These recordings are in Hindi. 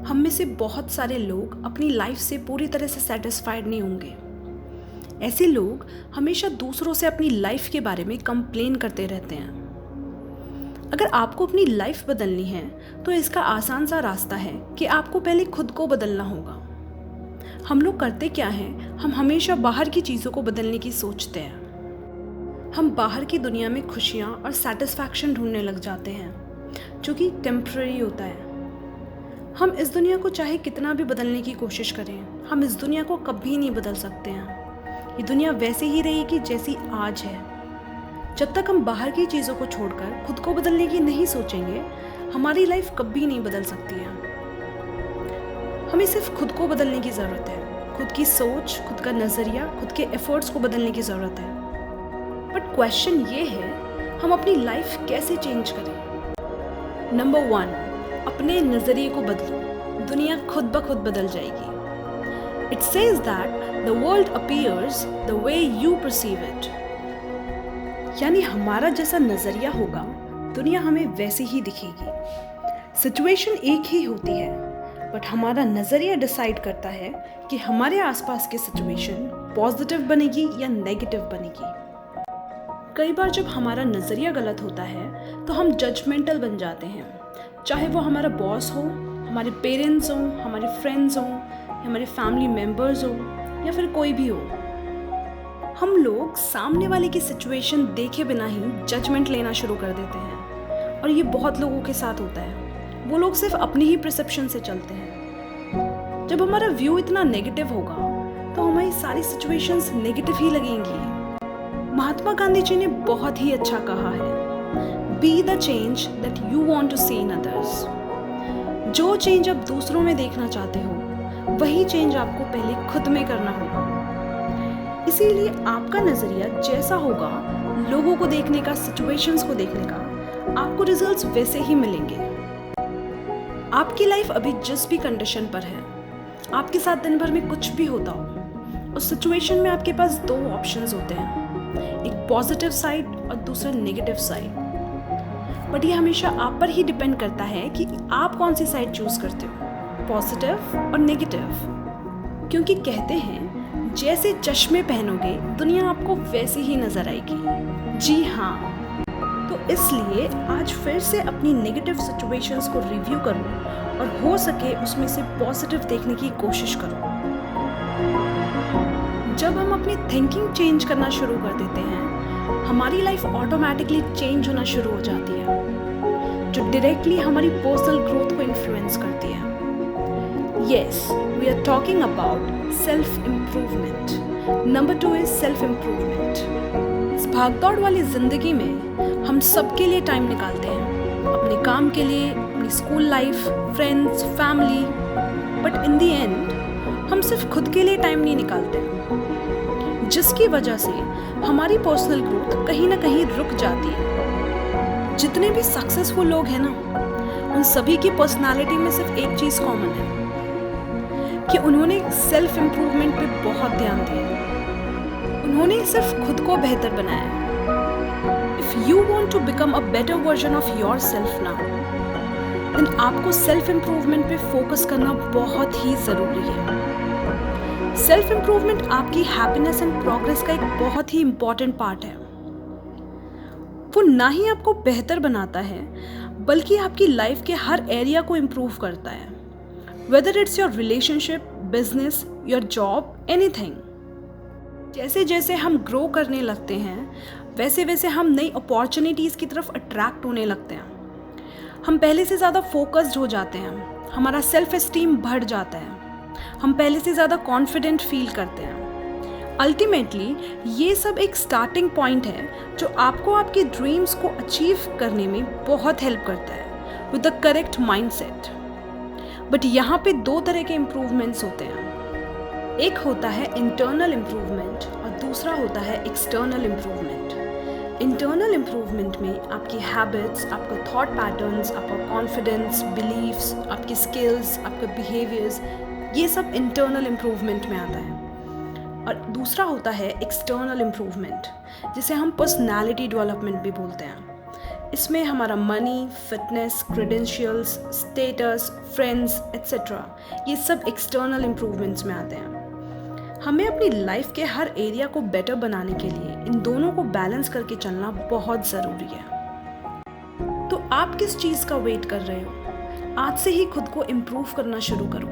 हम में से बहुत सारे लोग अपनी लाइफ से पूरी तरह से सेटिस्फाइड नहीं होंगे। ऐसे लोग हमेशा दूसरों से अपनी लाइफ के बारे में कंप्लेन करते रहते हैं। अगर आपको अपनी लाइफ बदलनी है तो इसका आसान सा रास्ता है कि आपको पहले खुद को बदलना होगा। हम लोग करते क्या हैं, हम हमेशा बाहर की चीज़ों को बदलने की सोचते हैं। हम बाहर की दुनिया में खुशियाँ और सेटिस्फैक्शन ढूंढने लग जाते हैं जो कि टेम्पररी होता है। हम इस दुनिया को चाहे कितना भी बदलने की कोशिश करें, हम इस दुनिया को कभी नहीं बदल सकते हैं। ये दुनिया वैसे ही रहेगी जैसी आज है। जब तक हम बाहर की चीज़ों को छोड़कर खुद को बदलने की नहीं सोचेंगे, हमारी लाइफ कभी नहीं बदल सकती है। हमें सिर्फ खुद को बदलने की ज़रूरत है। खुद की सोच, खुद का नज़रिया, खुद के एफर्ट्स को बदलने की ज़रूरत है। बट क्वेश्चन ये है, हम अपनी लाइफ कैसे चेंज करें? नंबर 1, अपने नज़रिए को बदलो। दुनिया खुद ब खुद बदल जाएगी। It says that the world appears the way you perceive it. यानी हमारा जैसा नज़रिया होगा, दुनिया हमें वैसे ही दिखेगी। सिचुएशन एक ही होती है, बट हमारा नज़रिया डिसाइड करता है कि हमारे आसपास की सिचुएशन पॉजिटिव बनेगी या नेगेटिव बनेगी। कई बार जब हमारा नज़रिया गलत होता है तो हम जजमेंटल बन जाते हैं, चाहे वो हमारा बॉस हो, हमारे पेरेंट्स हों, हमारे फ्रेंड्स हों, हमारे फैमिली मेम्बर्स हो या फिर कोई भी हो। हम लोग सामने वाले की सिचुएशन देखे बिना ही जजमेंट लेना शुरू कर देते हैं और ये बहुत लोगों के साथ होता है। वो लोग सिर्फ अपनी ही परसेप्शन से चलते हैं। जब हमारा व्यू इतना नेगेटिव होगा तो हमारी सारी सिचुएशंस नेगेटिव ही लगेंगी। महात्मा गांधी जी ने बहुत ही अच्छा कहा है, be the change that you want to see in others. जो चेंज आप दूसरों में देखना चाहते हो, वही चेंज आपको पहले खुद में करना होगा। इसीलिए आपका नज़रिया जैसा होगा, लोगों को देखने का, सिचुएशंस को देखने का, आपको रिजल्ट्स वैसे ही मिलेंगे। आपकी लाइफ अभी जिस भी कंडीशन पर है, आपके साथ दिन भर में कुछ भी होता हो, उस सिचुएशन में आपके पास 2 ऑप्शंस होते हैं, एक पॉजिटिव साइड और दूसरा नेगेटिव साइड। बट ये हमेशा आप पर ही डिपेंड करता है कि आप कौन सी साइड चूज करते हो, पॉजिटिव और नेगेटिव। क्योंकि कहते हैं जैसे चश्मे पहनोगे दुनिया आपको वैसे ही नजर आएगी। जी हाँ, तो इसलिए आज फिर से अपनी नेगेटिव सिचुएशंस को रिव्यू करो और हो सके उसमें से पॉजिटिव देखने की कोशिश करो। जब हम अपनी थिंकिंग चेंज करना शुरू कर देते हैं, हमारी लाइफ ऑटोमेटिकली चेंज होना शुरू हो जाती है, जो डायरेक्टली हमारी पर्सनल ग्रोथ को इन्फ्लुएंस करती है। Yes, we are talking about self-improvement. Number 2 is self-improvement. इस भागदौड़ वाली जिंदगी में हम सबके लिए टाइम निकालते हैं, अपने काम के लिए, अपनी school life, friends, family. But in the and हम सिर्फ खुद के लिए टाइम नहीं निकालते, जिसकी वजह से हमारी पर्सनल ग्रोथ कहीं ना कहीं रुक जाती है। जितने भी सक्सेसफुल लोग हैं ना, उन सभी की पर्सनालिटी में सिर्फ एक चीज़ कॉमन है कि उन्होंने सेल्फ इम्प्रूवमेंट पे बहुत ध्यान दिया। उन्होंने सिर्फ खुद को बेहतर बनाया। If you want to become a better version of yourself now, then आपको सेल्फ इम्प्रूवमेंट पे फोकस करना बहुत ही ज़रूरी है। सेल्फ इम्प्रूवमेंट आपकी हैप्पीनेस एंड प्रोग्रेस का एक बहुत ही इम्पॉर्टेंट पार्ट है। वो ना ही आपको बेहतर बनाता है, बल्कि आपकी लाइफ के हर एरिया को इम्प्रूव करता है। Whether it's your relationship, business, your job, anything. जैसे जैसे हम ग्रो करने लगते हैं, वैसे वैसे हम नई अपॉर्चुनिटीज़ की तरफ अट्रैक्ट होने लगते हैं। हम पहले से ज़्यादा फोकस्ड हो जाते हैं, हमारा सेल्फ एस्टीम बढ़ जाता है, हम पहले से ज़्यादा कॉन्फिडेंट फील करते हैं। अल्टीमेटली ये सब एक स्टार्टिंग पॉइंट है जो आपको आपके ड्रीम्स को अचीव करने में बहुत हेल्प करता है with the correct mindset. But यहाँ पे 2 तरह के इम्प्रूवमेंट्स होते हैं। एक होता है इंटरनल इम्प्रूवमेंट और दूसरा होता है एक्सटर्नल इम्प्रूवमेंट। इंटरनल इम्प्रूवमेंट में आपकी हैबिट्स, आपका थॉट पैटर्न्स, आपका कॉन्फिडेंस, बिलीव्स, आपकी स्किल्स, आपका बिहेवियर्स, ये सब इंटरनल इम्प्रूवमेंट में आता है। और दूसरा होता है एक्सटर्नल इम्प्रूवमेंट, जिसे हम पर्सनैलिटी डेवलपमेंट भी बोलते हैं। इसमें हमारा money, fitness, credentials, status, friends etcetera ये सब एक्सटर्नल इम्प्रूवमेंट्स में आते हैं। हमें अपनी लाइफ के हर एरिया को बेटर बनाने के लिए इन दोनों को बैलेंस करके चलना बहुत ज़रूरी है। तो आप किस चीज़ का वेट कर रहे हो? आज से ही खुद को इम्प्रूव करना शुरू करो।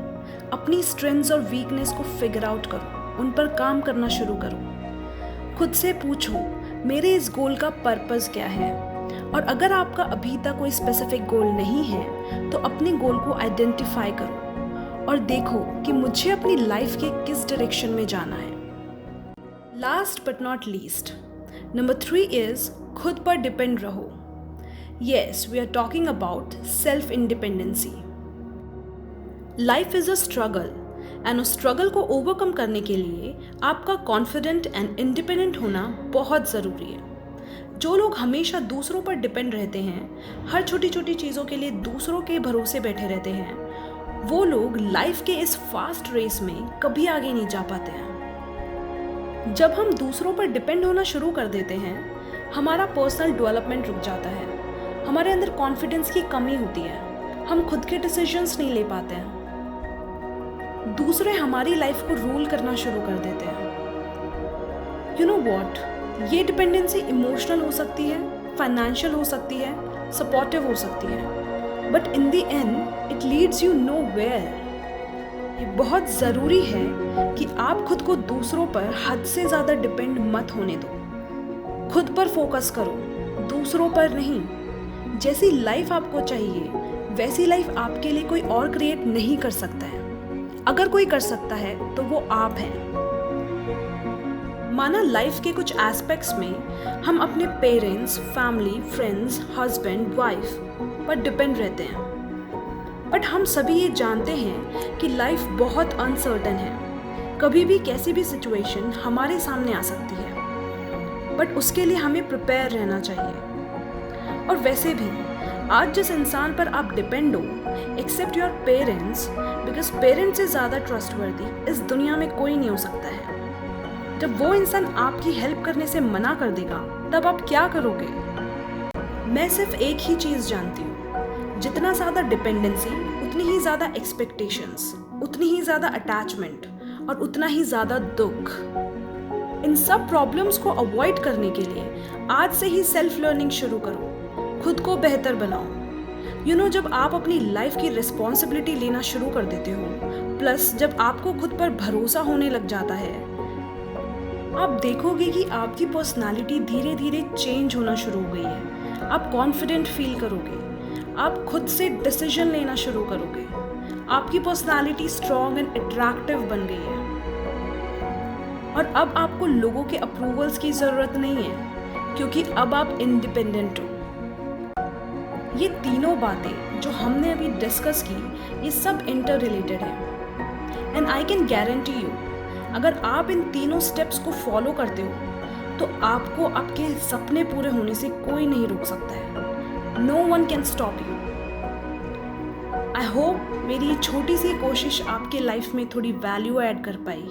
अपनी स्ट्रेंथ्स और वीकनेस को फिगर आउट करो, उन पर काम करना शुरू करो। खुद से पूछो, मेरे इस गोल का पर्पस क्या है? और अगर आपका अभी तक कोई स्पेसिफिक गोल नहीं है तो अपने गोल को आइडेंटिफाई करो और देखो कि मुझे अपनी लाइफ के किस डायरेक्शन में जाना है। Last but not least, number 3 is खुद पर डिपेंड रहो। Yes, we are talking about self-independency. Life is a struggle and उस struggle को overcome करने के लिए आपका confident and independent होना बहुत ज़रूरी है। जो लोग हमेशा दूसरों पर डिपेंड रहते हैं, हर छोटी छोटी चीज़ों के लिए दूसरों के भरोसे बैठे रहते हैं, वो लोग लाइफ के इस फास्ट रेस में कभी आगे नहीं जा पाते हैं। जब हम दूसरों पर डिपेंड होना शुरू कर देते हैं, हमारा पर्सनल डेवलपमेंट रुक जाता है, हमारे अंदर कॉन्फिडेंस की कमी होती है, हम खुद के डिसीजंस नहीं ले पाते हैं, दूसरे हमारी लाइफ को रूल करना शुरू कर देते हैं। यू नो व्हाट, ये डिपेंडेंसी इमोशनल हो सकती है, फाइनेंशियल हो सकती है, सपोर्टिव हो सकती है, but in the end it leads you nowhere. ये बहुत ज़रूरी है कि आप खुद को दूसरों पर हद से ज़्यादा डिपेंड मत होने दो। खुद पर फोकस करो, दूसरों पर नहीं। जैसी लाइफ आपको चाहिए वैसी लाइफ आपके लिए कोई और क्रिएट नहीं कर सकता है। अगर कोई कर सकता है तो वो आप हैं। माना लाइफ के कुछ एस्पेक्ट्स में हम अपने parents, family, friends, husband, wife पर डिपेंड रहते हैं, बट हम सभी ये जानते हैं कि लाइफ बहुत अनसर्टन है। कभी भी कैसी भी सिचुएशन हमारे सामने आ सकती है, बट उसके लिए हमें प्रिपेयर रहना चाहिए। और वैसे भी आज जिस इंसान पर आप डिपेंड हो, except your parents, because parents से ज़्यादा ट्रस्टवर्दी इस दुनिया में कोई नहीं हो सकता है। जब वो इंसान आपकी हेल्प करने से मना कर देगा, तब आप क्या करोगे? मैं सिर्फ एक ही चीज़ जानती हूँ, जितना ज़्यादा डिपेंडेंसी उतनी ही ज़्यादा एक्सपेक्टेशंस, उतनी ही ज़्यादा अटैचमेंट और उतना ही ज़्यादा दुख। इन सब प्रॉब्लम्स को अवॉइड करने के लिए आज से ही सेल्फ लर्निंग शुरू करो, खुद को बेहतर बनाओ। यू नो, जब आप अपनी लाइफ की रिस्पॉन्सिबिलिटी लेना शुरू कर देते हो, प्लस जब आपको खुद पर भरोसा होने लग जाता है, आप देखोगे कि आपकी पर्सनालिटी धीरे धीरे चेंज होना शुरू हो गई है। आप कॉन्फिडेंट फील करोगे, आप खुद से डिसीजन लेना शुरू करोगे, आपकी पर्सनालिटी स्ट्रॉन्ग एंड अट्रैक्टिव बन गई है। और अब आपको लोगों के अप्रूवल्स की ज़रूरत नहीं है, क्योंकि अब आप इंडिपेंडेंट हो। ये तीनों बातें जो हमने अभी डिस्कस की, ये सब इंटर रिलेटेड है। And I can guarantee you, अगर आप इन तीनों स्टेप्स को फॉलो करते हो तो आपको आपके सपने पूरे होने से कोई नहीं रोक सकता है। No one can stop you. I hope मेरी छोटी सी कोशिश आपके लाइफ में थोड़ी वैल्यू ऐड कर पाई।